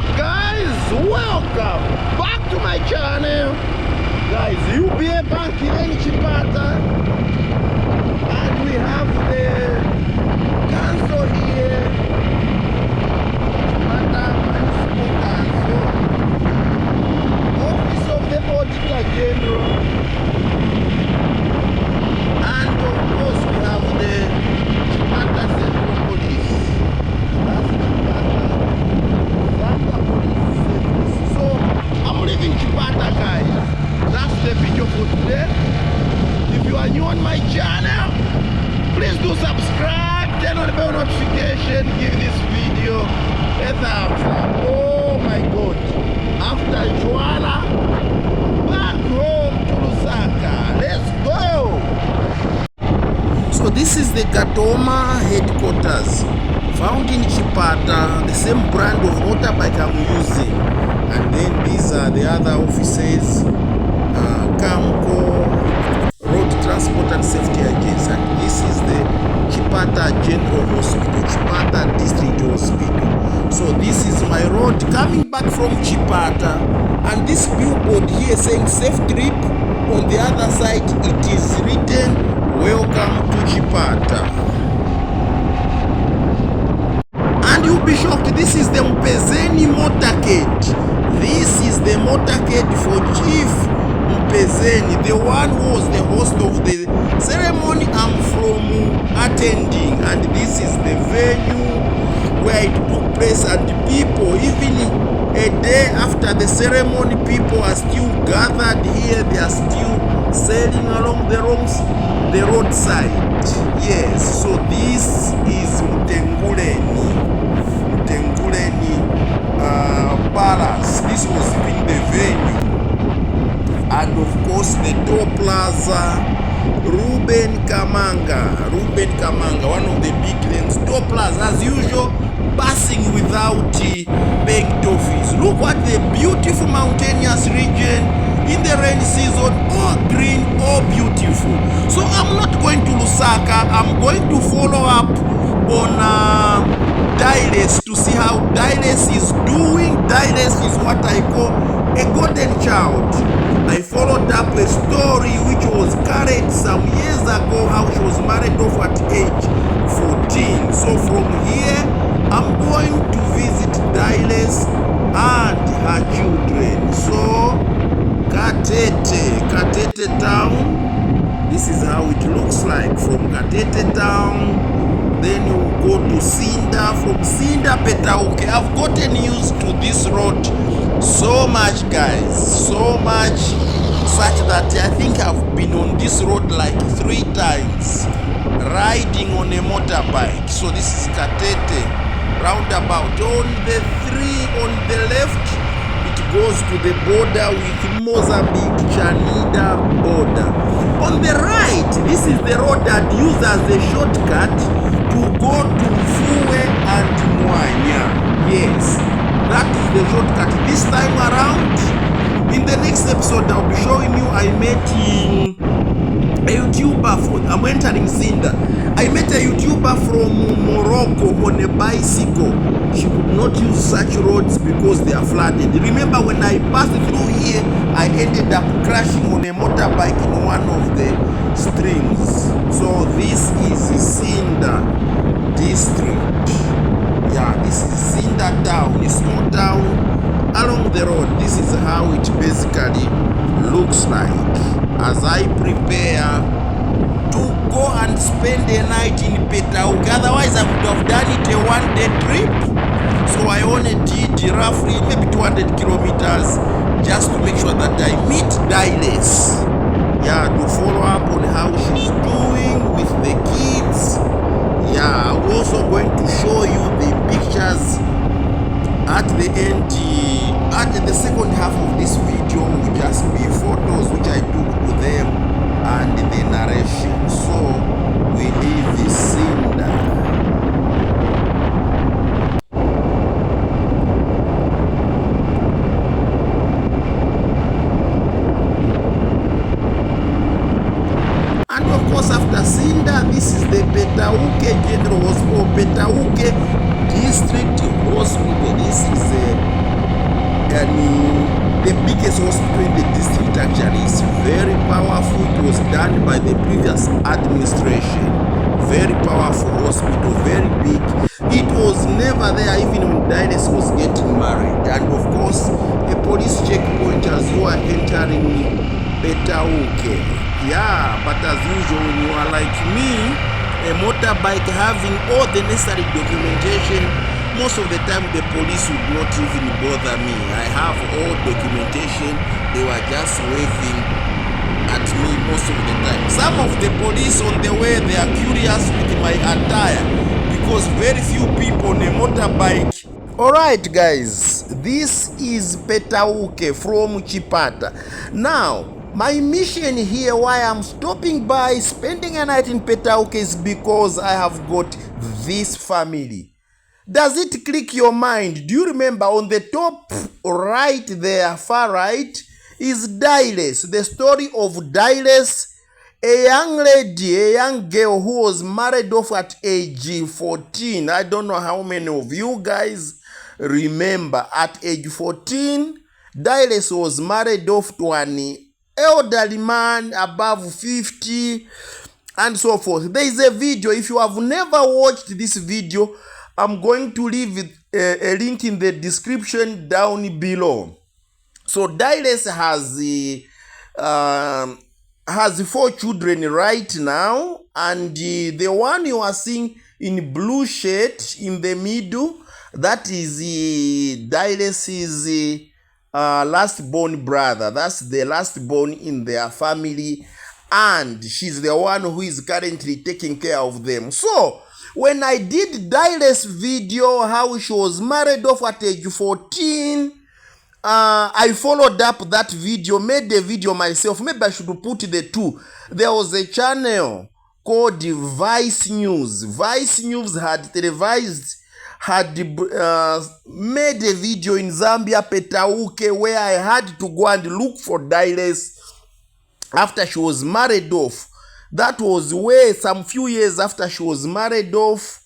up, guys? Welcome back to my channel. Guys, UBA Bank in Chipata, and we have the council here, Chipata Municipal Council, Office of the Auditor General, and of course we have the Chipata Central Police. That's Chipata Police Service. So I'm leaving Chipata, guys. That's the video for today. If you are new on my channel, please do subscribe, turn on the bell notification, give this video a thumbs up. Oh my god. After Joala, back home to Lusaka. Let's go. So this is the Gatoma headquarters, found in Chipata, the same brand of motorbike I'm using. And then these are the other offices, Camco, Road Transport and Safety Agency. And this is the Chipata General Hospital, Chipata District Hospital. So this is my road coming back from Chipata. And this billboard here saying safe trip. On the other side, it is written, welcome to Chipata. And you'll be shocked, this is the Mpezeni motorcade. This is the motorcade for Chief Mpezeni, the one who was the host of the ceremony I'm from attending. And this is the venue where it took place, and people, even a day after the ceremony, people are still gathered here. They are still sailing along the roadside. Yes, so this is Mtenguleni Palace. This was even the venue. And of course the Toll Plaza, Ruben Kamanga, one of the big names. Toll Plaza, as usual, passing without paying toll fees. Look what the beautiful mountainous region in the rainy season, all green, all beautiful. So I'm not going to Lusaka, I'm going to follow up on Dailes to see how Dailes is doing. Dailes is what I call a golden child. I followed up a story which was carried some years ago, how she was married off at age 14. So from here, I'm going to visit Dailes and her children. So Katete town, this is how it looks like from Katete town. Then you go to Sinda, from Sinda Petauke. I've gotten used to this road so much, guys, so much, such that I think I've been on this road like 3 times riding on a motorbike. So this is Katete roundabout. On the left, it goes to the border with Mozambique, Chanida border. On the right, this is the road that used as a shortcut to go to Fue and Mwanya. Yes, that is the shortcut. This time around, in the next episode, I'll be showing you I met a YouTuber I'm entering Sinda. I met a YouTuber from Morocco on a bicycle. She could not use such roads because they are flooded. Remember when I passed through here, I ended up crashing on a motorbike in one of the streams. So this is Sinda district. Yeah, this is Sinda town, a small town along the road. This is how it basically looks like as I prepare to go and spend a night in Petauke. Otherwise I would have done it a one-day trip. So I only did roughly maybe 200 kilometers just to make sure that I meet Dailes. Yeah, to follow up on how she's doing with the kids. Yeah, I'm also going to show you the pictures at the end. At the second half of this video will just be photos which I took to them and the narration. So we leave this scene there. And of course, after Sinda, this is the Petauke General Hospital, Petauke District Hospital. This is the biggest hospital in the district actually. It's very powerful. It was done by the previous administration. Very powerful hospital, very big. It was never there even when Dailes was getting married. And of course, a police checkpoint as you are entering Petauke. Yeah, but as usual, when you are like me, a motorbike having all the necessary documentation, most of the time the police would not even bother me. I have all documentation. They were just waving at me most of the time. Some of the police on the way, they are curious with my attire because very few people on a motorbike. Alright guys, this is Petauke from Chipata. Now, my mission here, why I'm stopping by, spending a night in Petauke, is because I have got this family. Does it click your mind? Do you remember on the top right there, far right, is Dailes, the story of Dailes, a young lady, a young girl who was married off at age 14. I don't know how many of you guys remember. At age 14, Dailes was married off to an elderly man above 50 and so forth. There is a video. If you have never watched this video, I'm going to leave a link in the description down below. So Dailes has 4 children right now, and the one you are seeing in blue shirt in the middle, that is Dailes' last born brother. That's the last born in their family, and she's the one who is currently taking care of them. So when I did Dailes' video, how she was married off at age 14, I followed up that video, made a video myself. Maybe I should put the two. There was a channel called Vice News. Vice News had televised, had made a video in Zambia, Petauke, where I had to go and look for Dailes after she was married off. That was way some few years after she was married off.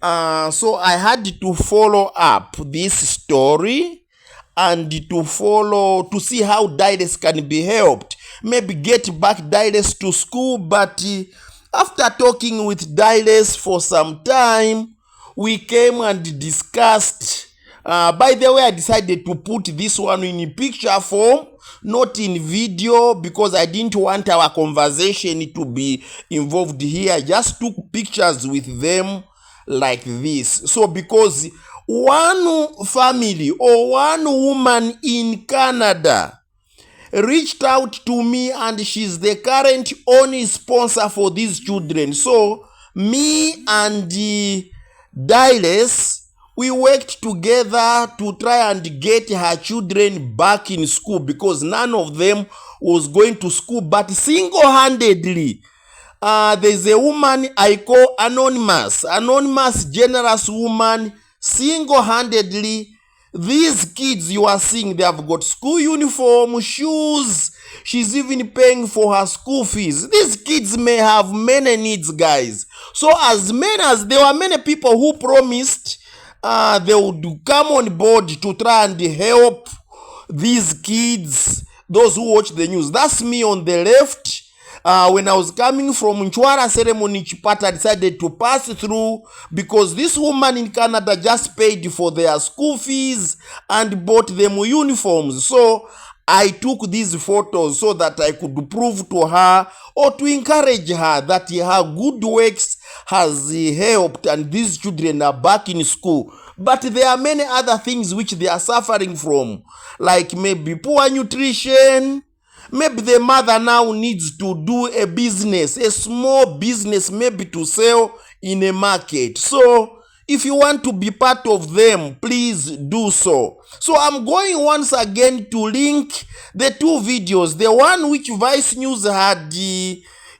So I had to follow up this story and to see how Dailes can be helped. Maybe get back Dailes to school. But after talking with Dailes for some time, we came and discussed. By the way, I decided to put this one in picture form, not in video, because I didn't want our conversation to be involved here. I just took pictures with them like this. So because one family or one woman in Canada reached out to me, and she's the current only sponsor for these children. So me and Dailes, we worked together to try and get her children back in school, because none of them was going to school. But single-handedly, there's a woman I call Anonymous, generous woman. Single-handedly, these kids you are seeing, they have got school uniform, shoes. She's even paying for her school fees. These kids may have many needs, guys. So as many as there were many people who promised they would come on board to try and help these kids, those who watch the news. That's me on the left. When I was coming from Nchwara ceremony, Chipata, I decided to pass through because this woman in Canada just paid for their school fees and bought them uniforms. So I took these photos so that I could prove to her or to encourage her that her good works has helped and these children are back in school. But there are many other things which they are suffering from, like maybe poor nutrition. Maybe the mother now needs to do a business, a small business, maybe to sell in a market. So if you want to be part of them, please do so. So I'm going once again to link the two videos. The one which Vice News had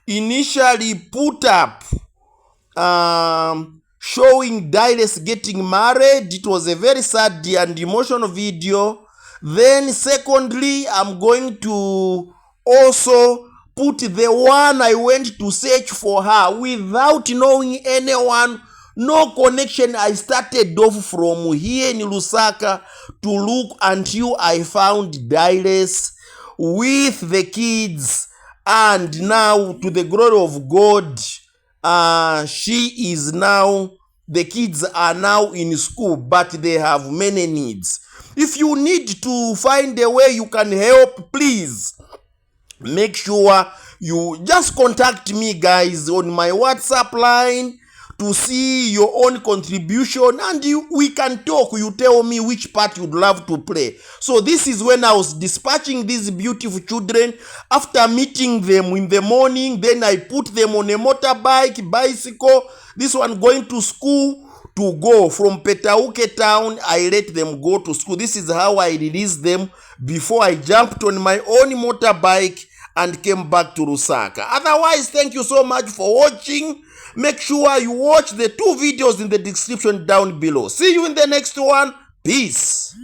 initially put up, showing Dailes getting married. It was a very sad and emotional video. Then secondly, I'm going to also put the one I went to search for her without knowing anyone, No connection. I started off from here in Lusaka to look until I found Dailes with the kids, and now to the glory of God, she is now, the kids are now in school, but they have many needs. If you need to find a way you can help, please make sure you just contact me, guys, on my WhatsApp line to see your own contribution, and we can talk. You tell me which part you'd love to play. So this is when I was dispatching these beautiful children. After meeting them in the morning, then I put them on a motorbike, bicycle, this one going to school, to go from Petauke town. I let them go to school. This is how I released them before I jumped on my own motorbike and came back to Lusaka. Otherwise, thank you so much for watching. Make sure you watch the 2 videos in the description down below. See you in the next one. Peace.